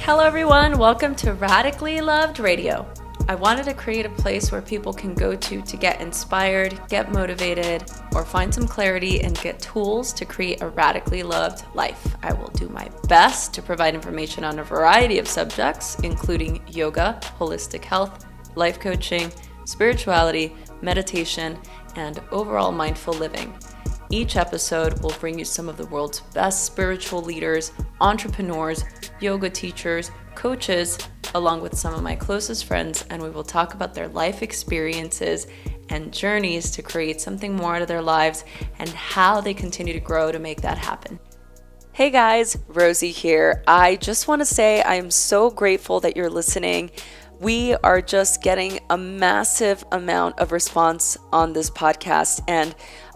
Hello everyone, welcome to Radically Loved Radio. I wanted to create a place where people can go to get inspired, get motivated, or find some clarity and get tools to create a radically loved life. I will do my best to provide information on a variety of subjects, including yoga, holistic health, life coaching, spirituality, meditation, and overall mindful living. Each episode will bring you some of the world's best spiritual leaders, entrepreneurs, yoga teachers, coaches, along with some of my closest friends, and we will talk about their life experiences and journeys to create something more out of their lives and how they continue to grow to make that happen. Hey guys, Rosie here. I just want to say I am so grateful that you're listening. We are just getting a massive amount of response on this podcast, and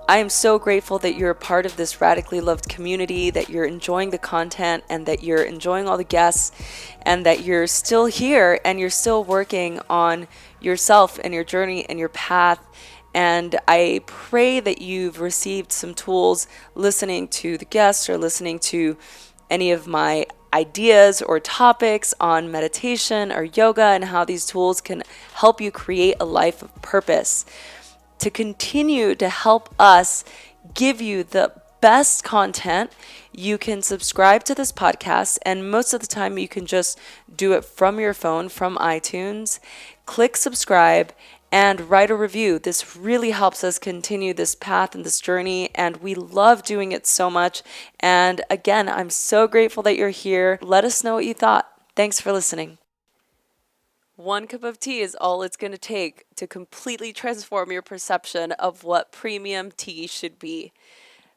I am so grateful that you're a part of this radically loved community, that you're enjoying the content and that you're enjoying all the guests and that you're still here and you're still working on yourself and your journey and your path. And I pray that you've received some tools listening to the guests or listening to any of my ideas or topics on meditation or yoga and how these tools can help you create a life of purpose. To continue to help us give you the best content, you can subscribe to this podcast, and most of the time you can just do it from your phone, from iTunes. Click subscribe and write a review. This really helps us continue this path and this journey, and we love doing it so much. And again, I'm so grateful that you're here. Let us know what you thought. Thanks for listening. 1 cup of tea is all it's going to take to completely transform your perception of what premium tea should be.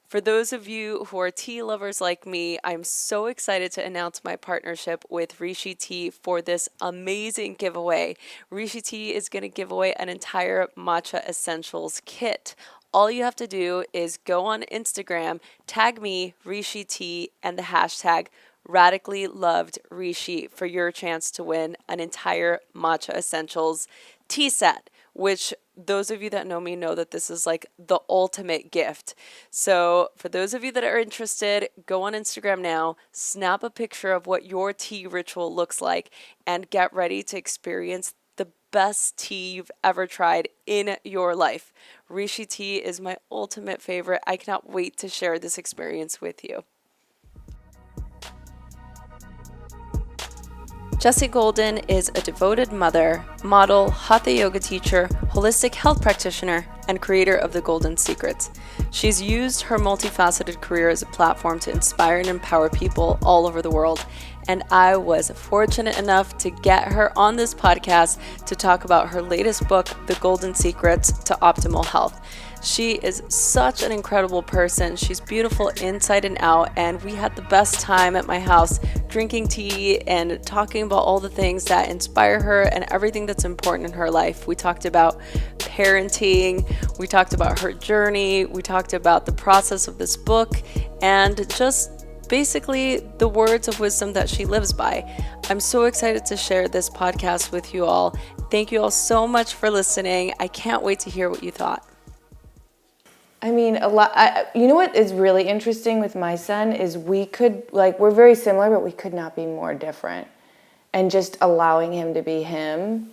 For those of you who are tea lovers like me, I'm so excited to announce my partnership with Reishi Tea for this amazing giveaway. Reishi Tea is going to give away an entire Matcha Essentials kit. All you have to do is go on Instagram, tag me, Reishi Tea, and the hashtag Radically Loved Reishi for your chance to win an entire Matcha Essentials tea set, which those of you that know me know that this is like the ultimate gift. So for those of you that are interested, go on Instagram now, snap a picture of what your tea ritual looks like, and get ready to experience the best tea you've ever tried in your life. Reishi Tea is my ultimate favorite. I cannot wait to share this experience with you. Jessie Golden is a devoted mother, model, Hatha yoga teacher, holistic health practitioner, and creator of The Golden Secrets. She's used her multifaceted career as a platform to inspire and empower people all over the world. And I was fortunate enough to get her on this podcast to talk about her latest book, The Golden Secrets to Optimal Health. She is such an incredible person. She's beautiful inside and out, and we had the best time at my house drinking tea and talking about all the things that inspire her and everything that's important in her life. We talked about parenting, we talked about her journey, we talked about the process of this book, and just basically the words of wisdom that she lives by. I'm so excited to share this podcast with you all. Thank you all so much for listening. I can't wait to hear what you thought. I mean, you know what is really interesting with my son is we're very similar, but we could not be more different. And just allowing him to be him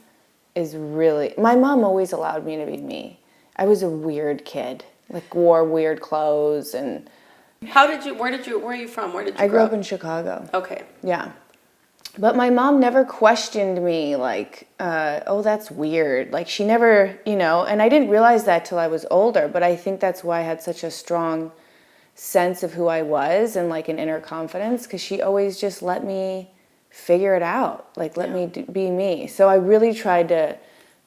is really, my mom always allowed me to be me. I was a weird kid, like wore weird clothes and. Where are you from? I grew up in Chicago. Okay. Yeah. But my mom never questioned me like, oh, that's weird. Like she never, and I didn't realize that till I was older, but I think that's why I had such a strong sense of who I was and like an inner confidence, because she always just let me figure it out, like let me be me. So I really tried to,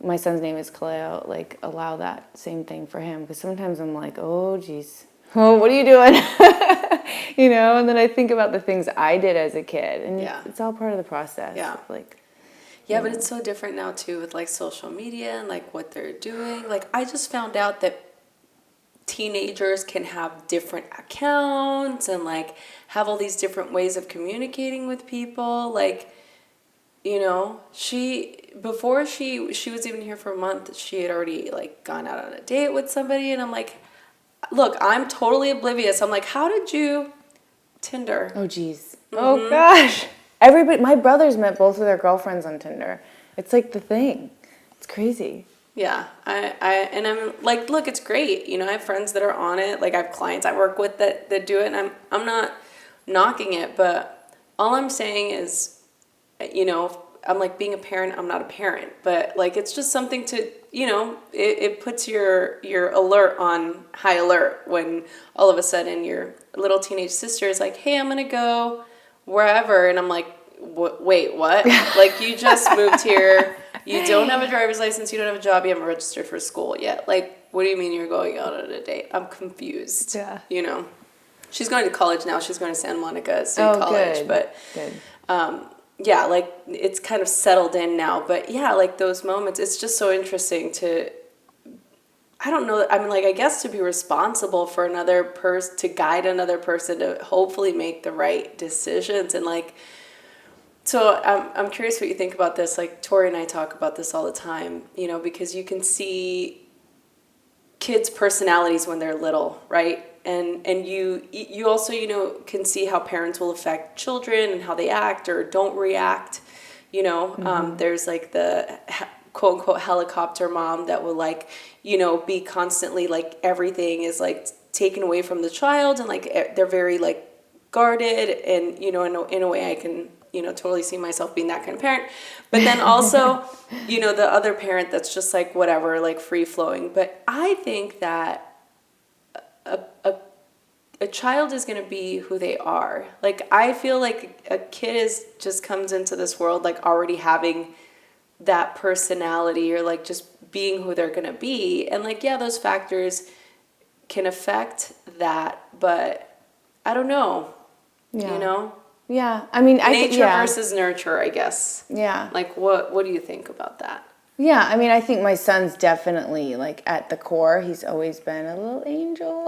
my son's name is Kaleo, like allow that same thing for him, because sometimes I'm like, oh, geez. Oh, what are you doing? And then I think about the things I did as a kid, and it's all part of the process. Yeah. But it's so different now too with like social media and like what they're doing. Like I just found out that teenagers can have different accounts and like have all these different ways of communicating with people. Like, before she was even here for a month, she had already like gone out on a date with somebody, and I'm like, look, I'm totally oblivious. I'm like, how did you Tinder? Oh, geez. Mm-hmm. Oh, gosh. Everybody, my brothers met both of their girlfriends on Tinder. It's like the thing. It's crazy. Yeah, and I'm like, look, it's great. You know, I have friends that are on it. Like, I have clients I work with that do it, and I'm not knocking it, but all I'm saying is, you know, I'm like, being a parent, I'm not a parent, but like, it's just something to, you know, it puts your alert on high alert when all of a sudden your little teenage sister is like, hey, I'm gonna go wherever, and I'm like, wait, what? Like, you just moved here, you don't have a driver's license, you don't have a job, you haven't registered for school yet. Like, what do you mean you're going out on a date? I'm confused. Yeah. You know, she's going to college now. She's going to Santa Monica State College, good. but Good. Yeah, like, it's kind of settled in now. But yeah, like, those moments, it's just so interesting to, I don't know, I mean, like, I guess to be responsible for another person, to guide another person to hopefully make the right decisions. And like, so I'm curious what you think about this. Like, Tori and I talk about this all the time, you know, because you can see kids' personalities when they're little, right? And you also, you know, can see how parents will affect children and how they act or don't react. You know, there's like the quote unquote helicopter mom that will, like, you know, be constantly like, everything is like taken away from the child, and like they're very like guarded, and, you know, in a way I can, you know, totally see myself being that kind of parent. But then also, you know, the other parent that's just like whatever, like free flowing. But I think that a child is going to be who they are. Like, I feel like a kid just comes into this world like already having that personality, or like just being who they're going to be. And like, yeah, those factors can affect that, but I don't know. Yeah. You know? Yeah. I mean, nature versus nurture, I guess. Yeah. Like, what do you think about that? Yeah, I mean, I think my son's definitely, like, at the core, he's always been a little angel.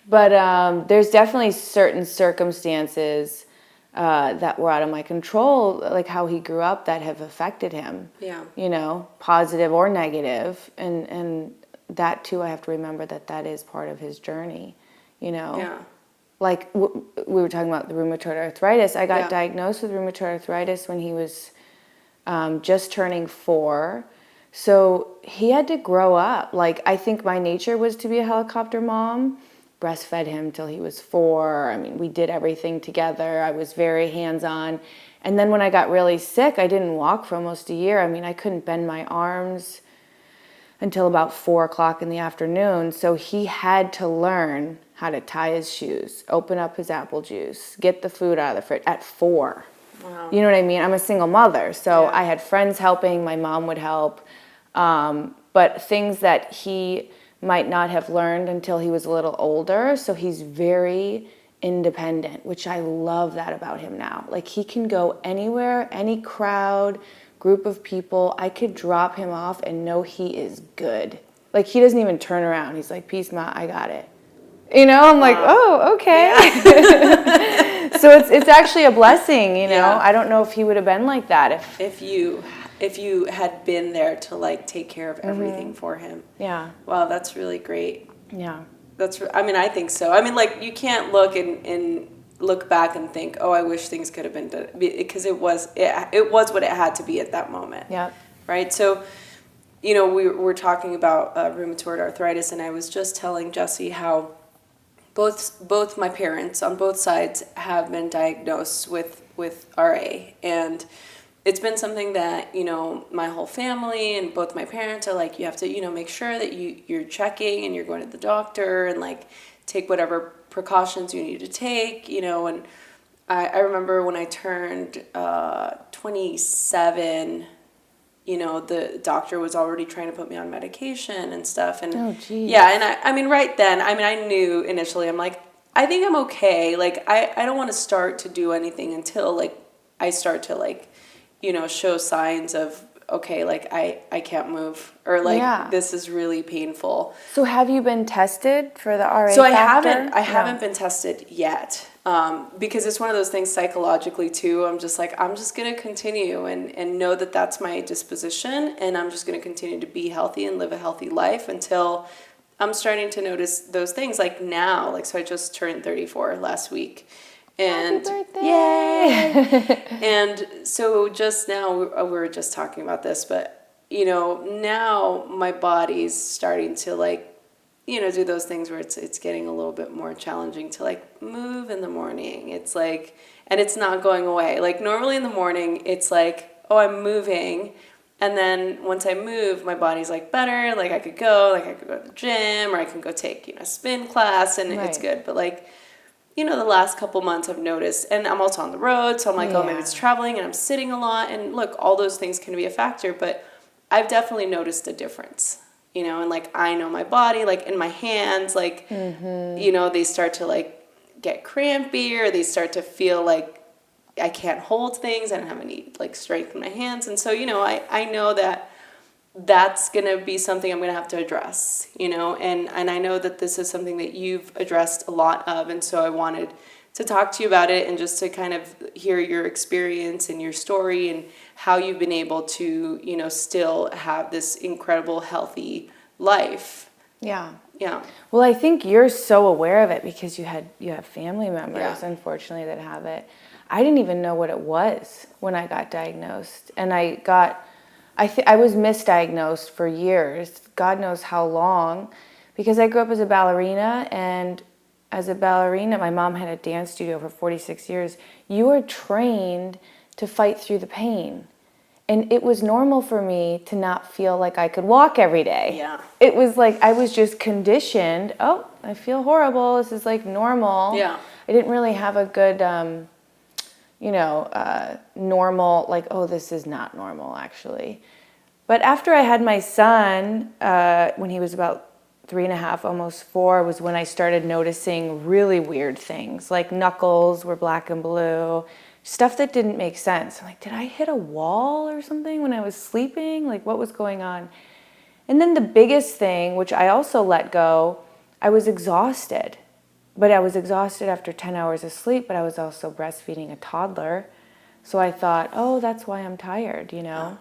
But there's definitely certain circumstances that were out of my control, like how he grew up, that have affected him. Yeah. You know, positive or negative. And that, too, I have to remember that is part of his journey, you know? Yeah. Like, we were talking about the rheumatoid arthritis. I got diagnosed with rheumatoid arthritis when he was just turning 4. So he had to grow up. Like, I think my nature was to be a helicopter mom. Breastfed him till he was 4. I mean, we did everything together. I was very hands-on. And then when I got really sick, I didn't walk for almost a year. I mean, I couldn't bend my arms until about 4 o'clock in the afternoon. So he had to learn how to tie his shoes, open up his apple juice, get the food out of the fridge at 4. Wow. You know what I mean? I'm a single mother, so I had friends helping. My mom would help. But things that he might not have learned until he was a little older. So he's very independent, which I love that about him now. Like, he can go anywhere, any crowd, group of people. I could drop him off and know he is good. Like, he doesn't even turn around. He's like, peace, Ma, I got it. You know, I'm like, oh, okay. Yeah. So it's actually a blessing, you know. Yeah. I don't know if he would have been like that if you had been there to, like, take care of everything for him. Yeah. Wow, that's really great. Yeah. I mean, I think so. I mean, like, you can't look and look back and think, oh, I wish things could have been done, because it was what it had to be at that moment. Yeah. Right. So, you know, we're talking about rheumatoid arthritis, and I was just telling Jesse how both my parents on both sides have been diagnosed with RA, and it's been something that, you know, my whole family and both my parents are like, you have to, you know, make sure that you're checking and you're going to the doctor and, like, take whatever precautions you need to take, you know. And I remember when I turned 27, you know, the doctor was already trying to put me on medication and stuff. And yeah, and I mean, right then, I mean, I knew initially, I'm like, I think I'm okay. Like, I don't want to start to do anything until, like, I start to, like, you know, show signs of, okay, like, I can't move, or, like, this is really painful. So have you been tested for the RA factor? I haven't been tested yet. Because it's one of those things psychologically too. I'm just like, I'm just going to continue and know that that's my disposition, and I'm just going to continue to be healthy and live a healthy life until I'm starting to notice those things, like now. Like, so I just turned 34 last week. And happy birthday! Yay! And so just now, we were just talking about this, but, you know, now my body's starting to like, you know, do those things where it's getting a little bit more challenging to like move in the morning. It's like, and it's not going away. Like normally in the morning, it's like, oh, I'm moving. And then once I move, my body's like better. Like I could go to the gym, or I can go take, you know, a spin class, and it's good. But like, you know, the last couple months I've noticed, and I'm also on the road, so I'm like, oh, maybe it's traveling and I'm sitting a lot. And look, all those things can be a factor, but I've definitely noticed a difference, you know, and like I know my body, like in my hands, like, you know, they start to like get crampy, or they start to feel like I can't hold things. I don't have any like strength in my hands. And so, you know, I know that that's going to be something I'm going to have to address, you know, and I know that this is something that you've addressed a lot of. And so I wanted to talk to you about it, and just to kind of hear your experience and your story, and how you've been able to, you know, still have this incredible, healthy life. Yeah. Yeah. Well, I think you're so aware of it because you have family members, unfortunately, that have it. I didn't even know what it was when I got diagnosed. And I was misdiagnosed for years, God knows how long, because I grew up as a ballerina, and as a ballerina, my mom had a dance studio for 46 years. You are trained to fight through the pain. And it was normal for me to not feel like I could walk every day. Yeah. It was like I was just conditioned, oh, I feel horrible, this is like normal. Yeah. I didn't really have a good, normal, like, oh, this is not normal, actually. But after I had my son, when he was about 3.5, almost 4, was when I started noticing really weird things, like knuckles were black and blue, stuff that didn't make sense. I'm like, did I hit a wall or something when I was sleeping? Like, what was going on? And then the biggest thing, which I also let go, I was exhausted. But I was exhausted after 10 hours of sleep, but I was also breastfeeding a toddler. So I thought, oh, that's why I'm tired, you know?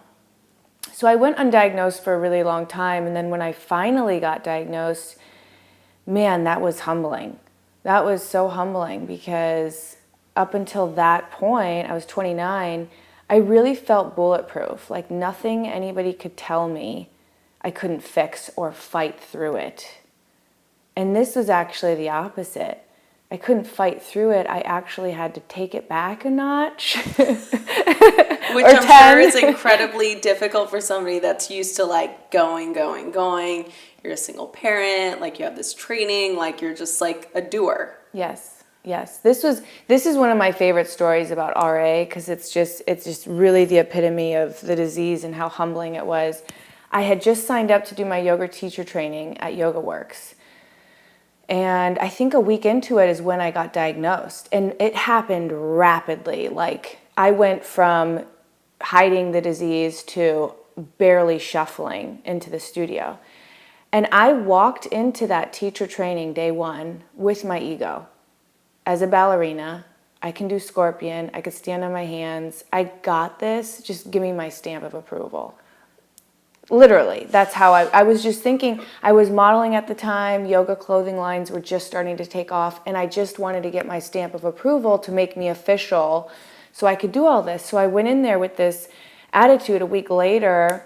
So I went undiagnosed for a really long time, and then when I finally got diagnosed, man, that was humbling. That was so humbling, because up until that point, I was 29, I really felt bulletproof. Like nothing anybody could tell me I couldn't fix or fight through it. And this was actually the opposite. I couldn't fight through it. I actually had to take it back a notch. Which I'm 10. sure is incredibly difficult for somebody that's used to like going. You're a single parent, like you have this training, like you're just like a doer. Yes. This is one of my favorite stories about RA, because it's just really the epitome of the disease and how humbling it was. I had just signed up to do my yoga teacher training at Yoga Works. And I think a week into it is when I got diagnosed. And it happened rapidly. Like I went from hiding the disease to barely shuffling into the studio. And I walked into that teacher training day one with my ego. As a ballerina, I can do scorpion, I could stand on my hands, I got this, just give me my stamp of approval. Literally, that's how I was just thinking. I was modeling at the time, yoga clothing lines were just starting to take off, and I just wanted to get my stamp of approval to make me official so I could do all this. So I went in there with this attitude. A week later,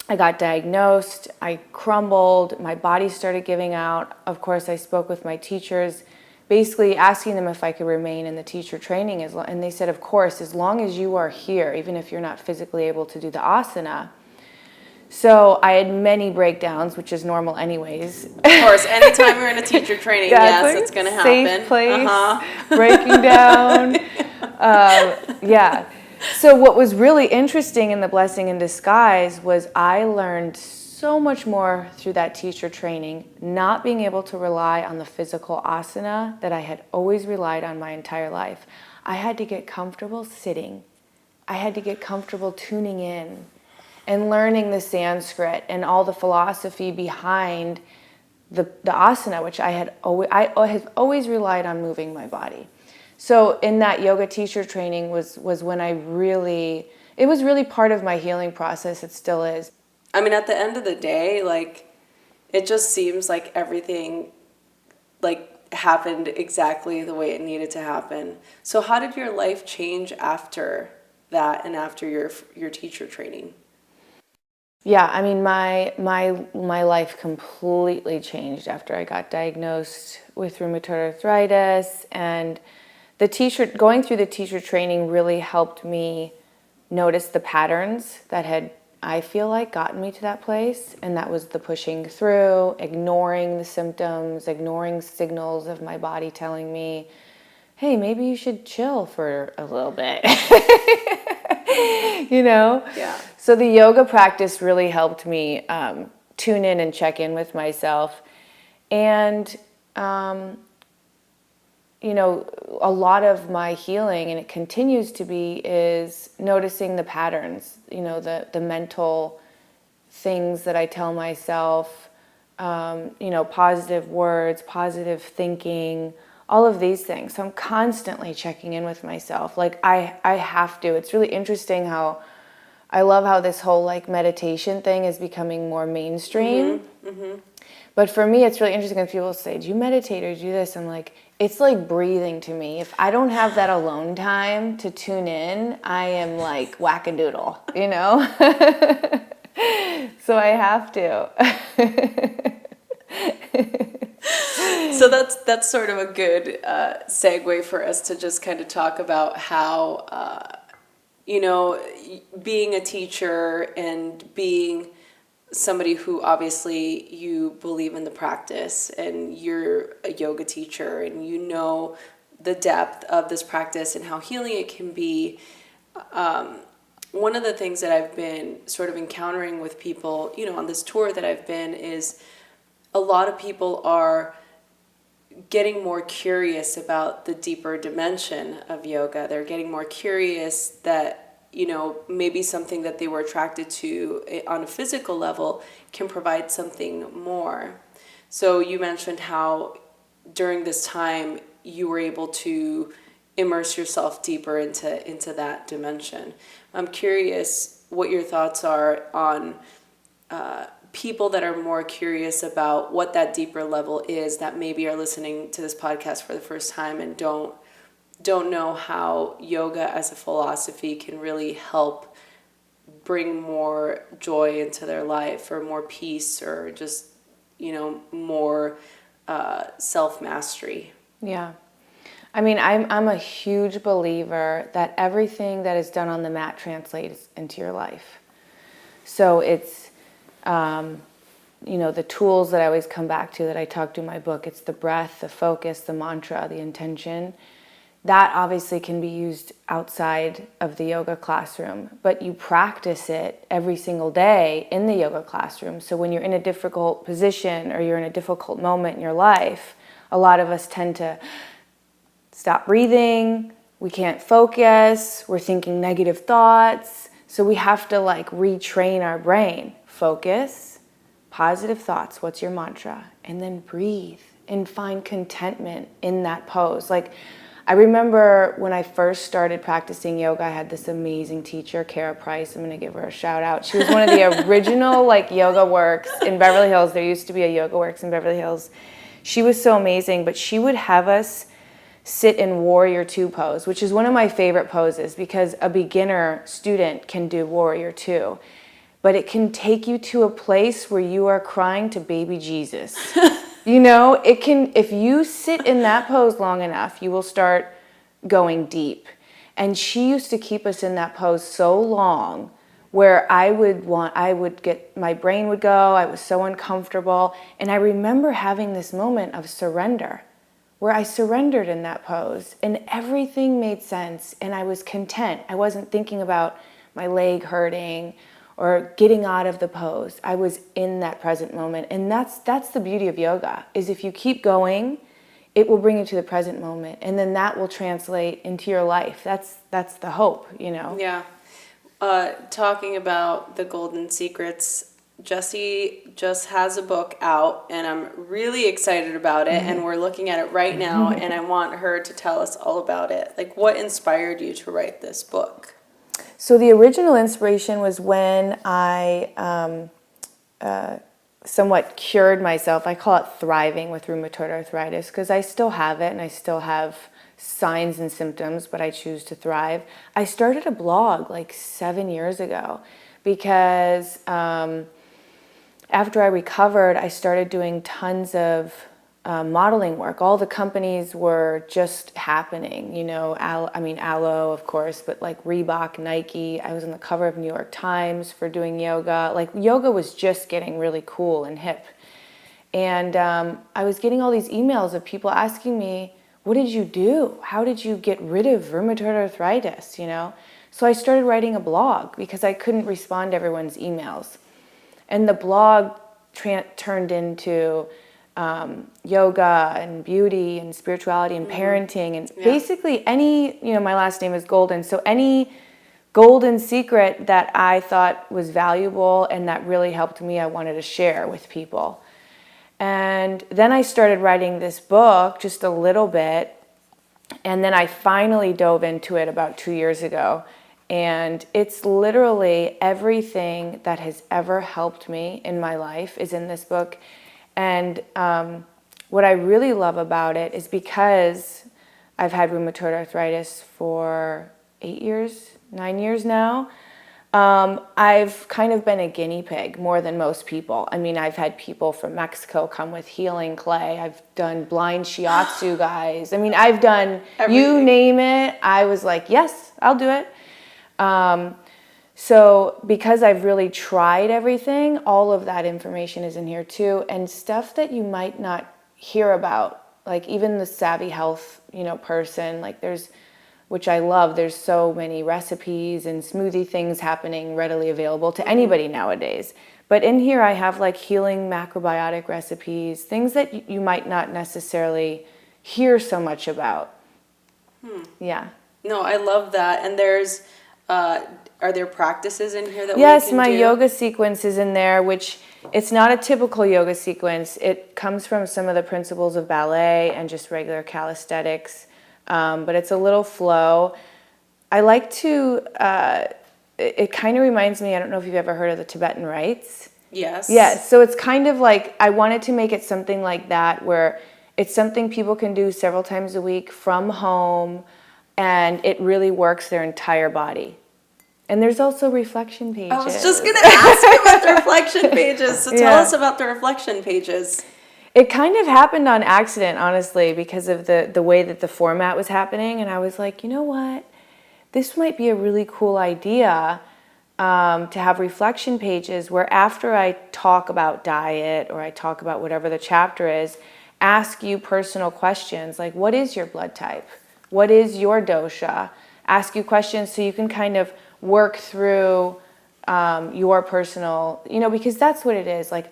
I got diagnosed, I crumbled, my body started giving out. Of course, I spoke with my teachers, basically asking them if I could remain in the teacher training. And they said, of course, as long as you are here, even if you're not physically able to do the asana. So I had many breakdowns, which is normal anyways. Of course, anytime we're in a teacher training, yes, it's going to happen. Safe place, breaking down. Yeah. So what was really interesting in the blessing in disguise was I learned so much more through that teacher training, not being able to rely on the physical asana that I had always relied on my entire life. I had to get comfortable sitting. I had to get comfortable tuning in and learning the Sanskrit and all the philosophy behind the asana, which I have always relied on moving my body. So in that yoga teacher training was when it was really part of my healing process. It still is. I mean, at the end of the day, like, it just seems like everything, like, happened exactly the way it needed to happen. So how did your life change after that and after your teacher training? Yeah, I mean, my life completely changed after I got diagnosed with rheumatoid arthritis, and going through the teacher training really helped me notice the patterns that had, I feel like, gotten me to that place, and that was the pushing through, ignoring the symptoms, ignoring signals of my body telling me, hey, maybe you should chill for a little bit. Yeah. So the yoga practice really helped me tune in and check in with myself. And, a lot of my healing, and it continues to be, is noticing the patterns, the mental things that I tell myself, positive words, positive thinking, all of these things. So I'm constantly checking in with myself. Like I have to. It's really interesting how I love how this whole like meditation thing is becoming more mainstream. Mm-hmm. Mm-hmm. But for me, it's really interesting when people say, do you meditate or do this? I'm like, it's like breathing to me. If I don't have that alone time to tune in, I am like wackadoodle, So I have to. So that's sort of a good segue for us to just kind of talk about how, being a teacher and being somebody who obviously you believe in the practice and you're a yoga teacher and you know the depth of this practice and how healing it can be. One of the things that I've been sort of encountering with people, on this tour that I've been, is a lot of people are getting more curious about the deeper dimension of yoga. They're getting more curious that, maybe something that they were attracted to on a physical level can provide something more. So you mentioned how during this time you were able to immerse yourself deeper into that dimension. I'm curious what your thoughts are on people that are more curious about what that deeper level is, that maybe are listening to this podcast for the first time and don't know how yoga as a philosophy can really help bring more joy into their life, or more peace, or just more self-mastery. Yeah. I mean, I'm a huge believer that everything that is done on the mat translates into your life. So it's, the tools that I always come back to, that I talk to in my book, it's the breath, the focus, the mantra, the intention. That obviously can be used outside of the yoga classroom, but you practice it every single day in the yoga classroom. So when you're in a difficult position or you're in a difficult moment in your life, a lot of us tend to stop breathing, we can't focus, we're thinking negative thoughts. So we have to retrain our brain. Focus, positive thoughts, what's your mantra? And then breathe and find contentment in that pose. I remember when I first started practicing yoga, I had this amazing teacher, Kara Price. I'm going to give her a shout out. She was one of the original Yoga Works in Beverly Hills. There used to be a Yoga Works in Beverly Hills. She was so amazing, but she would have us sit in Warrior Two pose, which is one of my favorite poses because a beginner student can do Warrior Two, but it can take you to a place where you are crying to baby Jesus. It can, if you sit in that pose long enough, you will start going deep. And she used to keep us in that pose so long where my brain would go, I was so uncomfortable. And I remember having this moment of surrender where I surrendered in that pose and everything made sense and I was content. I wasn't thinking about my leg hurting or getting out of the pose. I was in that present moment. And that's the beauty of yoga, is if you keep going, it will bring you to the present moment. And then that will translate into your life. That's the hope, Yeah. Talking about the golden secrets, Jessie just has a book out and I'm really excited about it. And we're looking at it right now and I want her to tell us all about it. What inspired you to write this book? So the original inspiration was when I somewhat cured myself. I call it thriving with rheumatoid arthritis because I still have it and I still have signs and symptoms, but I choose to thrive. I started a blog like 7 years ago because after I recovered, I started doing tons of modeling work. All the companies were just happening, you know, Aloe, of course, but like Reebok, Nike. I was on the cover of New York Times for doing yoga. Like yoga was just getting really cool and hip. And I was getting all these emails of people asking me, what did you do? How did you get rid of rheumatoid arthritis, you know? So I started writing a blog because I couldn't respond to everyone's emails. And the blog turned into yoga and beauty and spirituality and parenting and basically any, you know, my last name is Golden, so any golden secret that I thought was valuable and that really helped me, I wanted to share with people. And then I started writing this book just a little bit, and then I finally dove into it about 2 years ago. And it's literally everything that has ever helped me in my life is in this book. And what I really love about it is because I've had rheumatoid arthritis for 9 years now, I've kind of been a guinea pig more than most people. I mean, I've had people from Mexico come with healing clay. I've done blind shiatsu guys. I mean, I've done, you name it. I was like, yes, I'll do it. So because I've really tried everything, all of that information is in here too, and stuff that you might not hear about, like even the savvy health, you know, person, like which I love, there's so many recipes and smoothie things happening readily available to anybody nowadays. But in here I have like healing macrobiotic recipes, things that you might not necessarily hear so much about. Yeah. No, I love that. And there's are there practices in here that yes, we can my do? yoga sequence is in there, which it's not a typical yoga sequence. It comes from some of the principles of ballet and just regular calisthenics, but it's a little flow. I like to, it kind of reminds me, I don't know if you've ever heard of the Tibetan rites. Yes. Yes, so it's kind of like, I wanted to make it something like that where it's something people can do several times a week from home, and it really works their entire body. And there's also reflection pages. I was just going to ask you about the reflection pages. So tell us about the reflection pages. It kind of happened on accident, honestly, because of the way that the format was happening. And I was like, you know what? This might be a really cool idea to have reflection pages where after I talk about diet or I talk about whatever the chapter is, ask you personal questions like, what is your blood type? What is your dosha? Ask you questions so you can kind of work through your personal, you know, because that's what it is. Like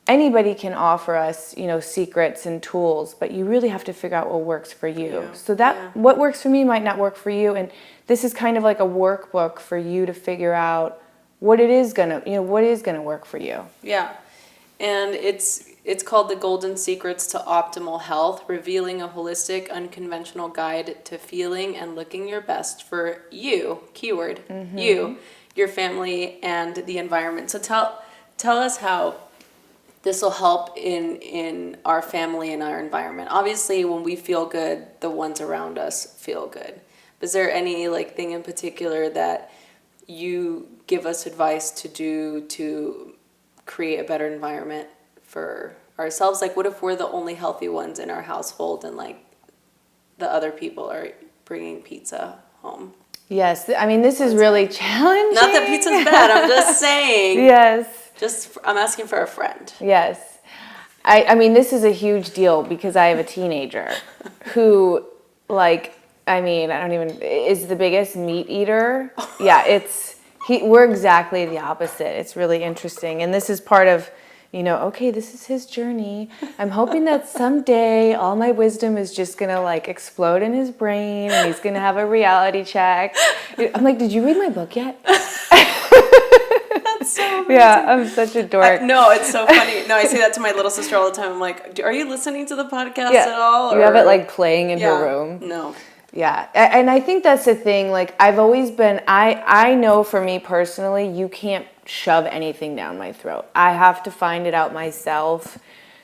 anybody can offer us, you know, secrets and tools, but you really have to figure out what works for you. Yeah. So what works for me might not work for you. And this is kind of like a workbook for you to figure out what it is what is gonna work for you. Yeah. And it's called The Golden Secrets to Optimal Health, revealing a holistic, unconventional guide to feeling and looking your best for you, keyword, you, your family, and the environment. So tell us how this will help in our family and our environment. Obviously, when we feel good, the ones around us feel good. Is there any thing in particular that you give us advice to do to create a better environment for ourselves? Like, what if we're the only healthy ones in our household and the other people are bringing pizza home? Yes, I mean, this is really challenging. Not that pizza's bad, I'm just saying. Yes. I'm asking for a friend. Yes. I mean, this is a huge deal because I have a teenager who, is the biggest meat eater. Yeah, we're exactly the opposite. It's really interesting. And this is part of, okay, this is his journey. I'm hoping that someday all my wisdom is just going to explode in his brain and he's going to have a reality check. I'm like, did you read my book yet? That's so amazing. Yeah, I'm such a dork. No, it's so funny. No, I say that to my little sister all the time. I'm like, are you listening to the podcast at all? You have it playing in her room? No. Yeah, and I think that's the thing. I've always been, I know for me personally, you can't shove anything down my throat. I have to find it out myself.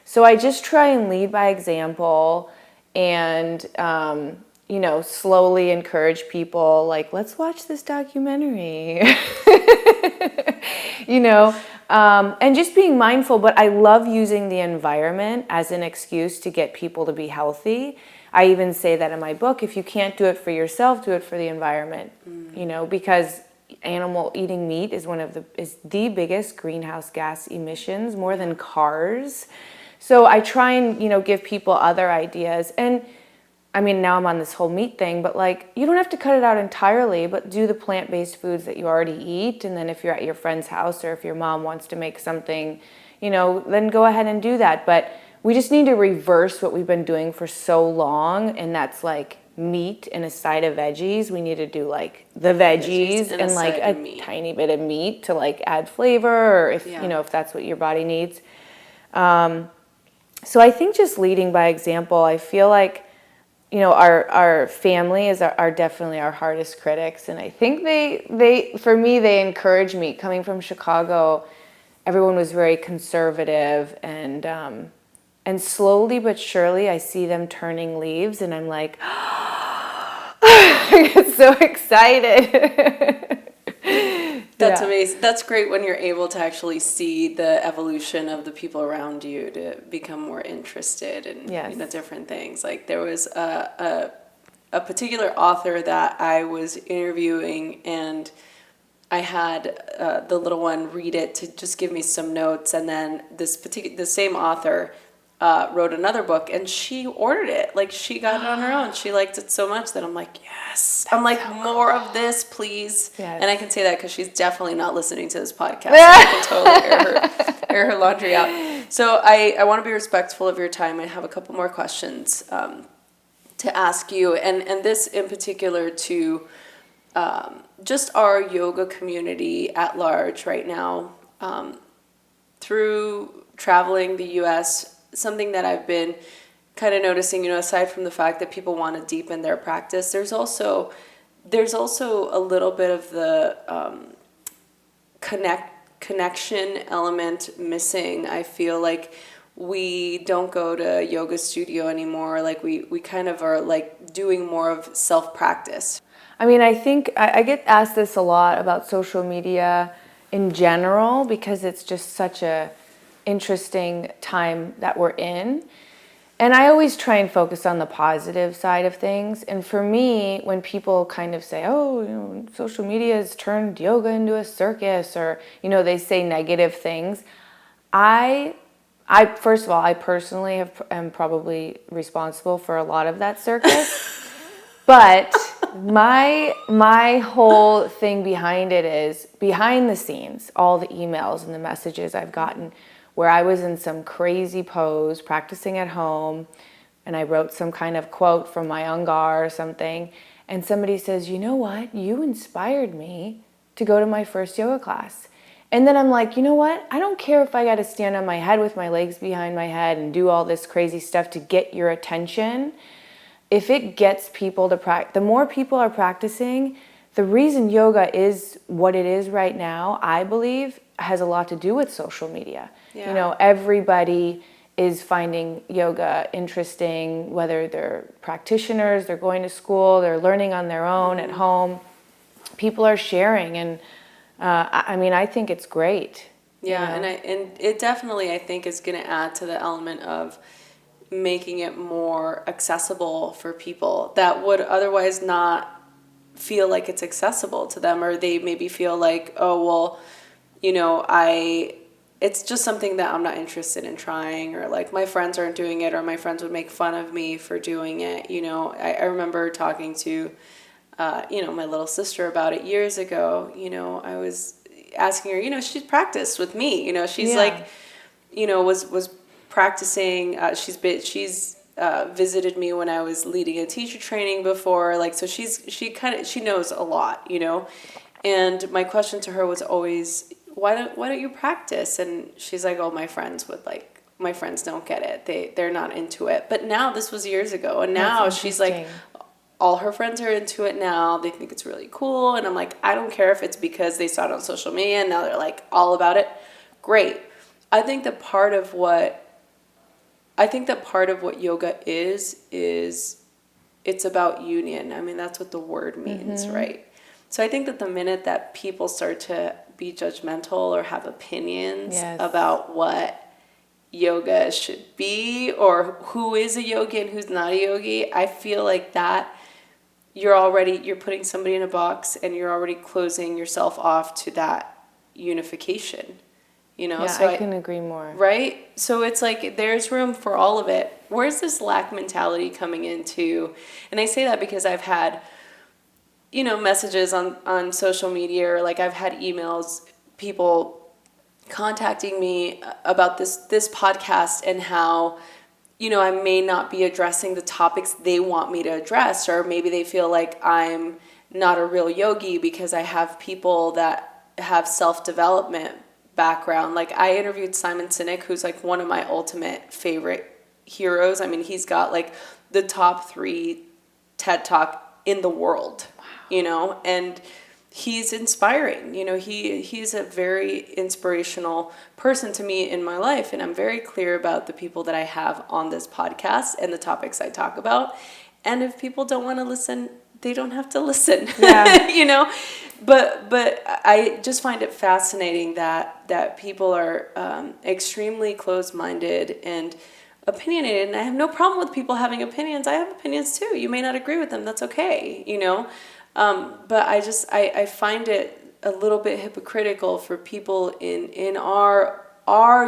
So I just try and lead by example and, you know, slowly encourage people, like, let's watch this documentary, you know, and just being mindful. But I love using the environment as an excuse to get people to be healthy. I even say that in my book, if you can't do it for yourself, do it for the environment, you know, because eating meat is is the biggest greenhouse gas emissions, more than cars. So I try and, you know, give people other ideas. And I mean, now I'm on this whole meat thing, but like, you don't have to cut it out entirely, but do the plant-based foods that you already eat. And then if you're at your friend's house or if your mom wants to make something, you know, then go ahead and do that. But we just need to reverse what we've been doing for so long. And that's like meat and a side of veggies. We need to do like the veggies and like a tiny bit of meat to like add flavor, or if, you know, if that's what your body needs. So I think just leading by example, I feel like, you know, our family are definitely our hardest critics. And I think for me, they encourage me. Coming from Chicago, everyone was very conservative, and slowly but surely I see them turning leaves and I'm like, I get so excited. That's amazing. That's great when you're able to actually see the evolution of the people around you to become more interested in you know, different things. Like there was a particular author that I was interviewing, and I had the little one read it to just give me some notes, and then the same author wrote another book, and she ordered it. Like she got it on her own. She liked it so much that I'm like, yes. I'm like, more of this, please. Yes. And I can say that because she's definitely not listening to this podcast. So I can totally air her laundry out. So I want to be respectful of your time. I have a couple more questions to ask you, and this in particular to just our yoga community at large right now. Through traveling the U.S., something that I've been kind of noticing, you know, aside from the fact that people want to deepen their practice, there's also a little bit of the connection element missing. I feel like we don't go to yoga studio anymore. Like we kind of are like doing more of self-practice. I mean, I think I get asked this a lot about social media in general, because it's just such a interesting time that we're in. And I always try and focus on the positive side of things. And for me, when people kind of say, oh, you know, social media has turned yoga into a circus, or, you know, they say negative things, I first of all, I personally am probably responsible for a lot of that circus. But my whole thing behind it is, behind the scenes, all the emails and the messages I've gotten where I was in some crazy pose practicing at home, and I wrote some kind of quote from my Ungar or something, and somebody says, you know what, you inspired me to go to my first yoga class. And then I'm like, you know what, I don't care if I got to stand on my head with my legs behind my head and do all this crazy stuff to get your attention. If it gets people to practice, the more people are practicing, the reason yoga is what it is right now, I believe, has a lot to do with social media. Yeah. You know, everybody is finding yoga interesting, whether they're practitioners, they're going to school, they're learning on their own at home. People are sharing, and I mean, I think it's great. Yeah, you know? and it definitely, I think, is going to add to the element of making it more accessible for people that would otherwise not feel like it's accessible to them, or they maybe feel like, oh, well, you know, it's just something that I'm not interested in trying, or like my friends aren't doing it, or my friends would make fun of me for doing it. You know, I remember talking to, you know, my little sister about it years ago. You know, I was asking her, you know, she's practiced with me. You know, she's like, you know, was practicing. She's visited me when I was leading a teacher training before. Like, so she knows a lot, you know. And my question to her was always, why don't you practice? And she's like, oh, my friends don't get it. They're not into it. But now, this was years ago, and now she's like, all her friends are into it now. They think it's really cool. And I'm like, I don't care if it's because they saw it on social media and now they're like all about it. Great. I think that part of what yoga is it's about union. I mean, that's what the word means, right? So I think that the minute that people start to be judgmental or have opinions about what yoga should be or who is a yogi and who's not a yogi, I feel like that you're putting somebody in a box and you're already closing yourself off to that unification. Yeah, so I couldn't agree more. Right? So it's like there's room for all of it. Where's this lack mentality coming into? And I say that because I've had, messages on social media, or like I've had emails, people contacting me about this podcast and how, I may not be addressing the topics they want me to address, or maybe they feel like I'm not a real yogi because I have people that have self-development background. Like I interviewed Simon Sinek, who's like one of my ultimate favorite heroes. I mean, he's got like the top 3 TED Talk in the world, and he's inspiring. He's a very inspirational person to me in my life, and I'm very clear about the people that I have on this podcast and the topics I talk about. And if people don't want to listen, they don't have to listen. Yeah. But I just find it fascinating that people are extremely closed-minded and opinionated, and I have no problem with people having opinions. I have opinions too. You may not agree with them. That's okay, But I find it a little bit hypocritical for people in our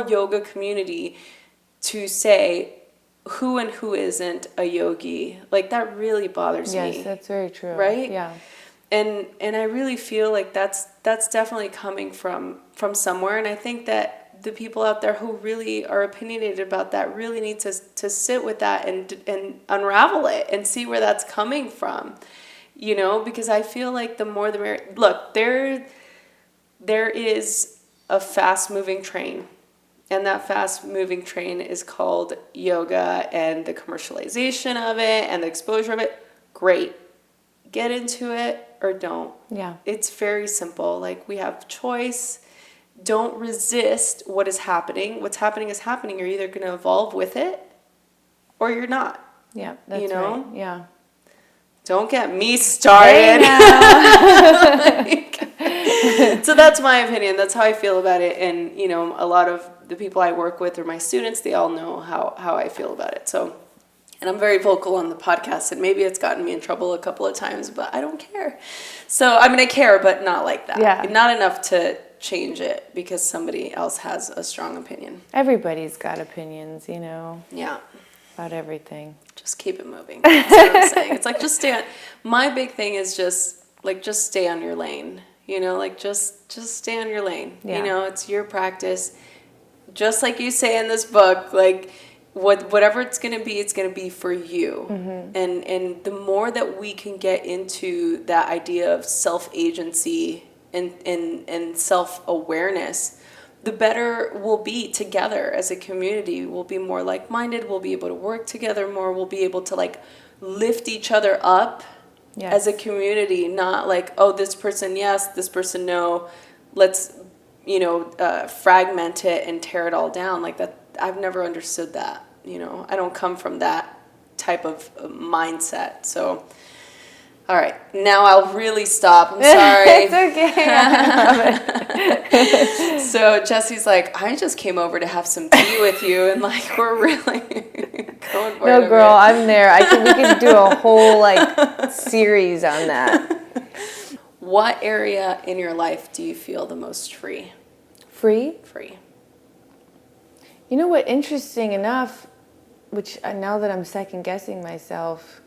yoga community to say who and who isn't a yogi. Like that really bothers me. Yes, that's very true. Right? Yeah. And I really feel like that's definitely coming from somewhere, and I think that the people out there who really are opinionated about that really need to sit with that and unravel it and see where that's coming from, because I feel like the more the merrier. Look, there is a fast-moving train, and that fast-moving train is called yoga and the commercialization of it and the exposure of it. Great. Get into it or don't. Yeah. It's very simple. Like, we have choice. Don't resist what is happening. What's happening is happening. You're either going to evolve with it or you're not. Yeah, that's right. Yeah. Don't get me started. So that's my opinion. That's how I feel about it. And, a lot of the people I work with or my students, they all know how I feel about it. So, and I'm very vocal on the podcast, and maybe it's gotten me in trouble a couple of times, but I don't care. So, I care, but not like that. Yeah. Not enough to change it because somebody else has a strong opinion. Everybody's got opinions, Yeah. about everything. Just keep it moving. That's what I'm saying. It's like just stay on. My big thing is just stay on your lane. Just stay on your lane. Yeah. It's your practice. Just like you say in this book, like whatever it's going to be for you. Mm-hmm. And the more that we can get into that idea of self-agency and self-awareness, the better we'll be together as a community. We'll be more like-minded. We'll be able to work together more. We'll be able to lift each other up as a community, not like, oh, this person yes, this person no. Let's, fragment it and tear it all down. Like that, I've never understood that. I don't come from that type of mindset. So, all right, now I'll really stop. I'm sorry. It's okay. I love it. So Jesse's like, I just came over to have some tea with you, and we're really going for it. No, girl, I'm there. We could do a whole series on that. What area in your life do you feel the most free? Free? Free. You know what? Interesting enough, which now that I'm second guessing myself,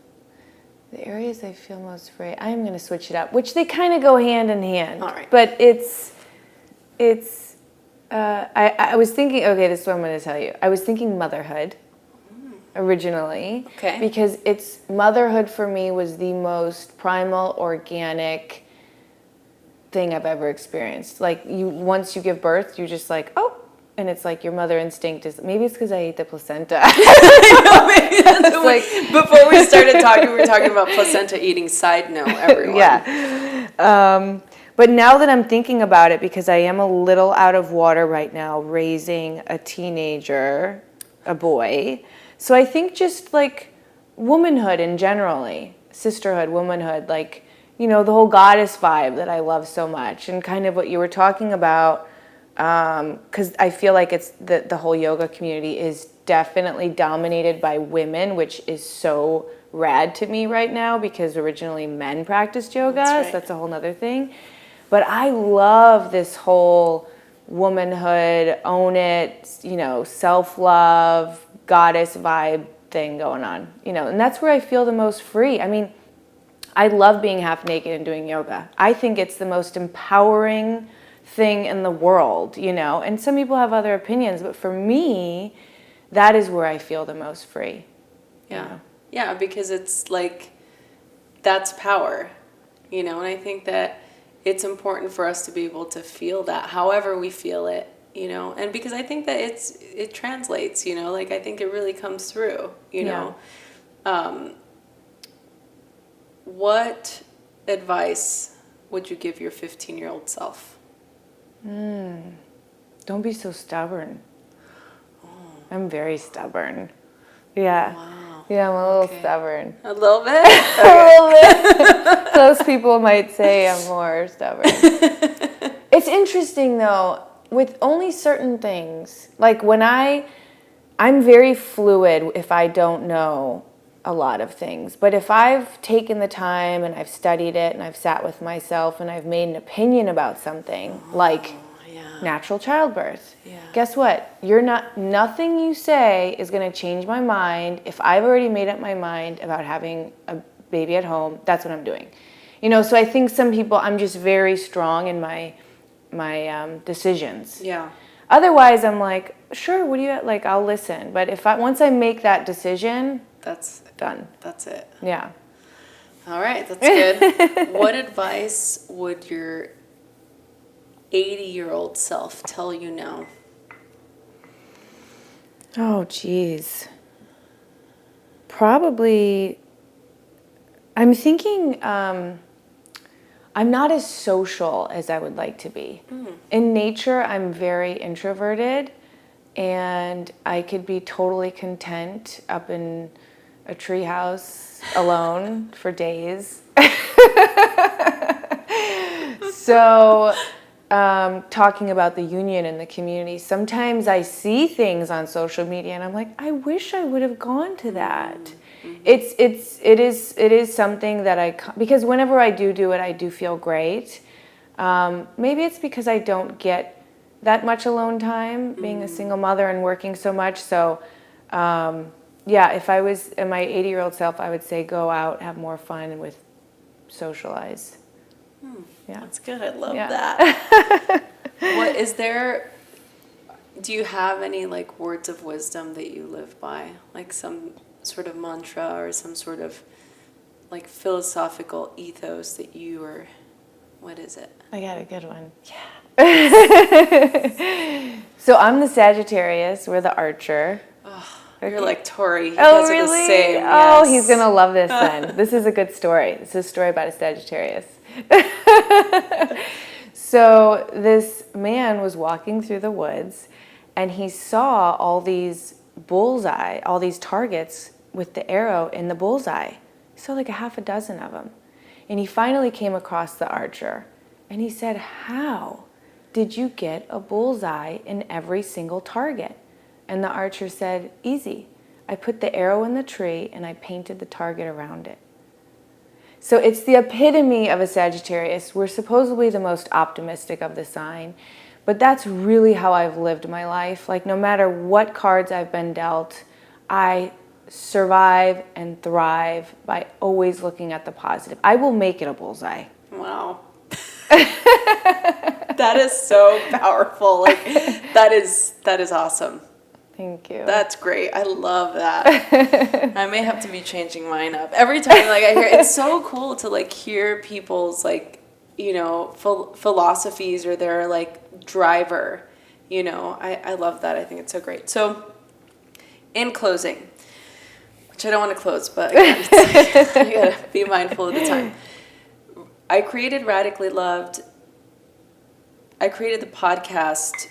the areas I feel most free, I'm going to switch it up, which they kind of go hand in hand. All right. But I was thinking, okay, this is what I'm going to tell you. I was thinking motherhood originally. Okay. Because motherhood for me was the most primal, organic thing I've ever experienced. Once you give birth, you're just like, oh, and it's like your mother instinct is, maybe it's because I ate the placenta. Maybe that's like, before we started talking, we were talking about placenta eating. Side note, everyone. Yeah. But now that I'm thinking about it, because I am a little out of water right now, raising a teenager, a boy. So I think just like womanhood in generally, sisterhood, womanhood, like, you know, the whole goddess vibe that I love so much, and kind of what you were talking about, because I feel like it's the whole yoga community is definitely dominated by women, which is so rad to me right now, because originally men practiced yoga, so that's a whole nother thing. But I love this whole womanhood, own it, you know, self-love, goddess vibe thing going on, you know, and that's where I feel the most free. I mean, I love being half naked and doing yoga. I think it's the most empowering thing in the world, you know, and some people have other opinions, but for me, that is where I feel the most free. Yeah. You know? Yeah, because it's like, that's power, you know, and I think that it's important for us to be able to feel that however we feel it, you know, and because I think that it translates, you know, like I think it really comes through, you know. What advice would you give your 15-year-old self? Don't be so stubborn. I'm very stubborn. Yeah. Wow. Yeah, I'm a little stubborn. A little bit? A little bit. Close people might say I'm more stubborn. It's interesting though, with only certain things. Like when I'm very fluid if I don't know a lot of things. But if I've taken the time and I've studied it and I've sat with myself and I've made an opinion about something, like natural childbirth. Yeah. Guess what? Nothing you say is going to change my mind. If I've already made up my mind about having a baby at home, that's what I'm doing. You know, so I think some people, I'm just very strong in my decisions. Yeah. Otherwise, I'm like, sure, what do you, like, I'll listen. But once I make that decision, that's done. That's it. Yeah. All right, that's good. What advice would your 80-year-old self tell you now? Oh, geez. Probably, I'm thinking I'm not as social as I would like to be. In nature, I'm very introverted, and I could be totally content up in a treehouse alone for days. So, talking about the union in the community, sometimes I see things on social media and I'm like, I wish I would have gone to that. Mm-hmm. It is something that because whenever I do it, I do feel great. Maybe it's because I don't get that much alone time being a single mother and working so much. So, yeah, if I was in my 80-year-old self, I would say go out, have more fun, and socialize. Yeah, that's good. I love that. Do you have any like words of wisdom that you live by? Like some sort of mantra or some sort of like philosophical ethos that what is it? I got a good one. Yeah. So I'm the Sagittarius, we're the Archer. Oh, you're like Tori. You guys really? Are the same. Oh, yes. He's going to love this then. This is a good story. This is a story about a Sagittarius. So this man was walking through the woods and he saw all these targets with the arrow in the bullseye. He saw like a half a dozen of them. And he finally came across the Archer and he said, "How did you get a bullseye in every single target?" And the Archer said, "Easy. I put the arrow in the tree and I painted the target around it." So it's the epitome of a Sagittarius. We're supposedly the most optimistic of the sign, but that's really how I've lived my life. Like no matter what cards I've been dealt, I survive and thrive by always looking at the positive. I will make it a bullseye. Wow. That is so powerful. Like that is awesome. Thank you. That's great. I love that. I may have to be changing mine up. Every time like I hear it's so cool to like hear people's like, you know, philosophies or their like driver, You know, I love that. I think it's so great. So in closing, which I don't want to close, but again, it's like, I gotta be mindful of the time. I created the podcast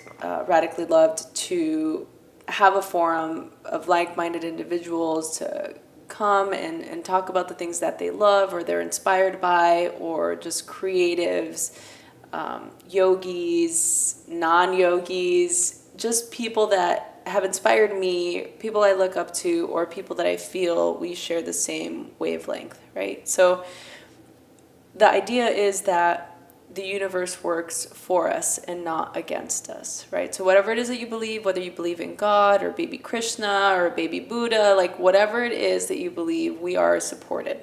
Radically Loved to have a forum of like-minded individuals to come and talk about the things that they love or they're inspired by, or just creatives, yogis, non-yogis, just people that have inspired me, people I look up to, or people that I feel we share the same wavelength, right? So the idea is that the universe works for us and not against us, right? So whatever it is that you believe, whether you believe in God or baby Krishna or baby Buddha, like whatever it is that you believe, we are supported.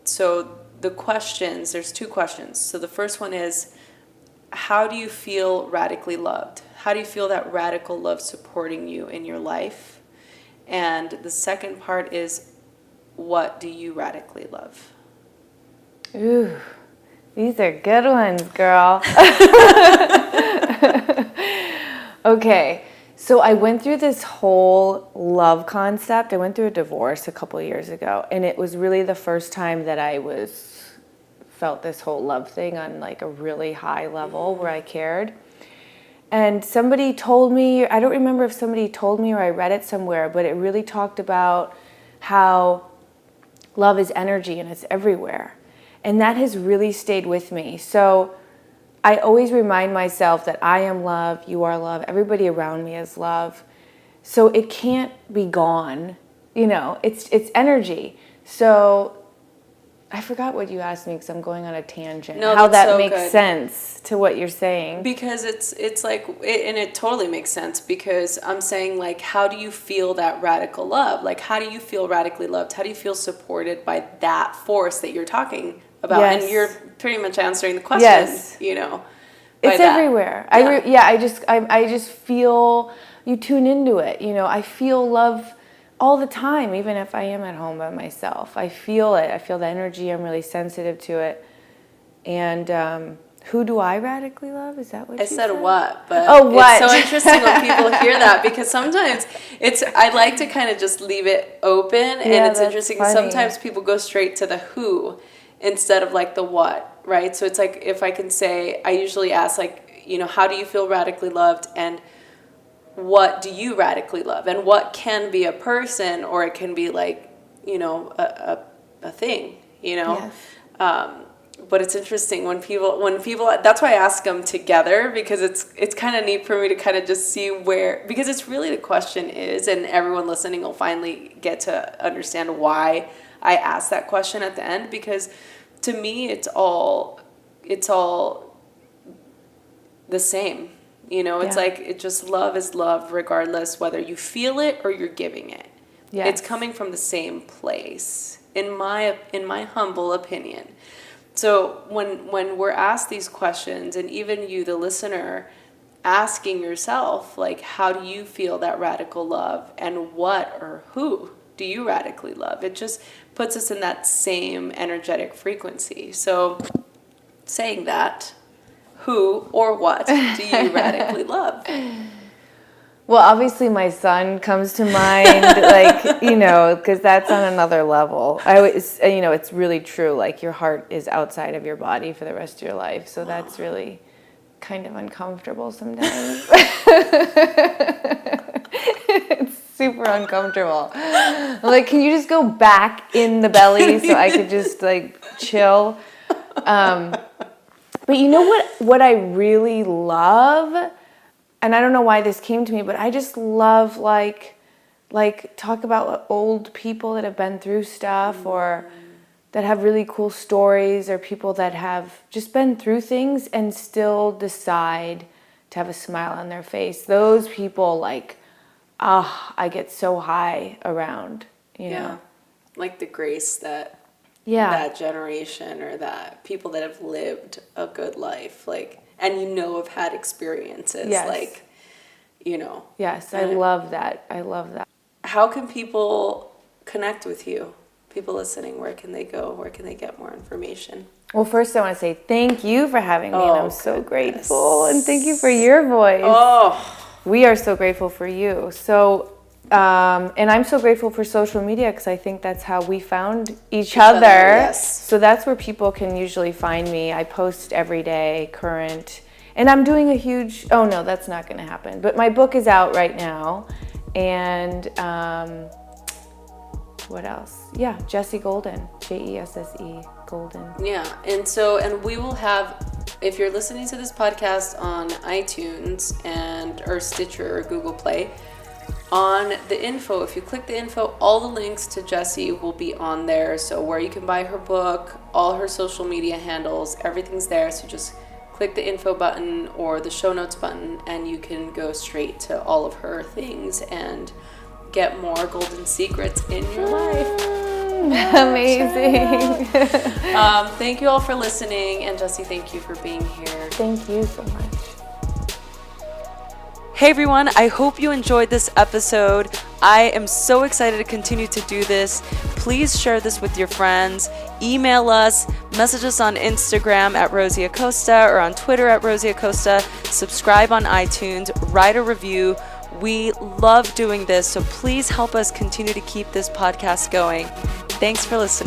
So the questions, there's 2 questions. So the first one is, how do you feel radically loved? How do you feel that radical love supporting you in your life? And the second part is, what do you radically love? Ooh, these are good ones, girl. Okay, so I went through this whole love concept. I went through a divorce a couple of years ago, and it was really the first time that I felt this whole love thing on like a really high level where I cared. And somebody told me, I don't remember if somebody told me or I read it somewhere, but it really talked about how love is energy and it's everywhere. And that has really stayed with me. So I always remind myself that I am love, you are love, everybody around me is love. So it can't be gone, you know, it's energy. So I forgot what you asked me because I'm going on a tangent. No, how that so makes good. sense to what you're saying. Because it's like, and it totally makes sense, because I'm saying, like, how do you feel that radical love? Like, how do you feel radically loved? How do you feel supported by that force that you're talking about? Yes. And you're pretty much answering the question, Yes. you know. It's everywhere. Yeah. I just feel, you tune into it, you know. I feel love all the time, even if I am at home by myself. I feel it. I feel the energy. I'm really sensitive to it. And who do I radically love? Is that what I you said said? what, but Oh, what? it's so interesting when people hear that, because sometimes I like to kind of just leave it open, and it's that's interesting. funny. Sometimes people go straight to the who instead of like the what, right? So it's like, if I can say, I usually ask, like, you know, how do you feel radically loved, and what do you radically love? And what can be a person, or it can be like, you know, a thing, you know. Yes. But it's interesting when people, that's why I ask them together, because it's kind of neat for me to kind of just see where, because it's really, the question is, and everyone listening will finally get to understand why I asked that question at the end, because to me it's all the same. You know, it's like, it just, love is love regardless whether you feel it or you're giving it. Yes. It's coming from the same place, in my humble opinion. So when we're asked these questions, and even you, the listener, asking yourself, like, how do you feel that radical love, and what or who do you radically love? It just puts us in that same energetic frequency. So saying that, who or what do you radically love? Well, obviously my son comes to mind, like, you know, because that's on another level. I always, you know, it's really true. Like, your heart is outside of your body for the rest of your life. So that's really kind of uncomfortable sometimes. It's super uncomfortable. I'm like, can you just go back in the belly so I could just, like, chill? But you know what I really love? And I don't know why this came to me, but I just love, like talk about old people that have been through stuff, or that have really cool stories, or people that have just been through things and still decide to have a smile on their face. Those people, like, I get so high around, you know. Like the grace that that generation, or that people that have lived a good life, like, and you know, have had experiences, like, you know. Yes, I love that. I love that. How can people connect with you? People listening, where can they go? Where can they get more information? Well, first I want to say thank you for having me, and I'm so grateful. And thank you for your voice. We are so grateful for you. So, and I'm so grateful for social media because I think that's how we found each other. Yes. So that's where people can usually find me. I post every day, current. And I'm doing a huge, oh no, that's not going to happen. But my book is out right now. And what else? Yeah, Jessie Golden, Jesse Golden. Yeah, and we will have, if you're listening to this podcast on iTunes or Stitcher or Google Play, on the info, if you click the info, all the links to Jessie will be on there. So where you can buy her book, all her social media handles, everything's there. So just click the info button or the show notes button and you can go straight to all of her things and get more golden secrets in your life. Amazing. Thank you all for listening, and Jessie, thank you for being here. Thank you so much. Hey everyone, I hope you enjoyed this episode. I am so excited to continue to do this. Please share this with your friends. Email us, message us on Instagram at Rosie Acosta or on Twitter at Rosie Acosta. Subscribe on iTunes, write a review. We love doing this, so please help us continue to keep this podcast going. Thanks for listening.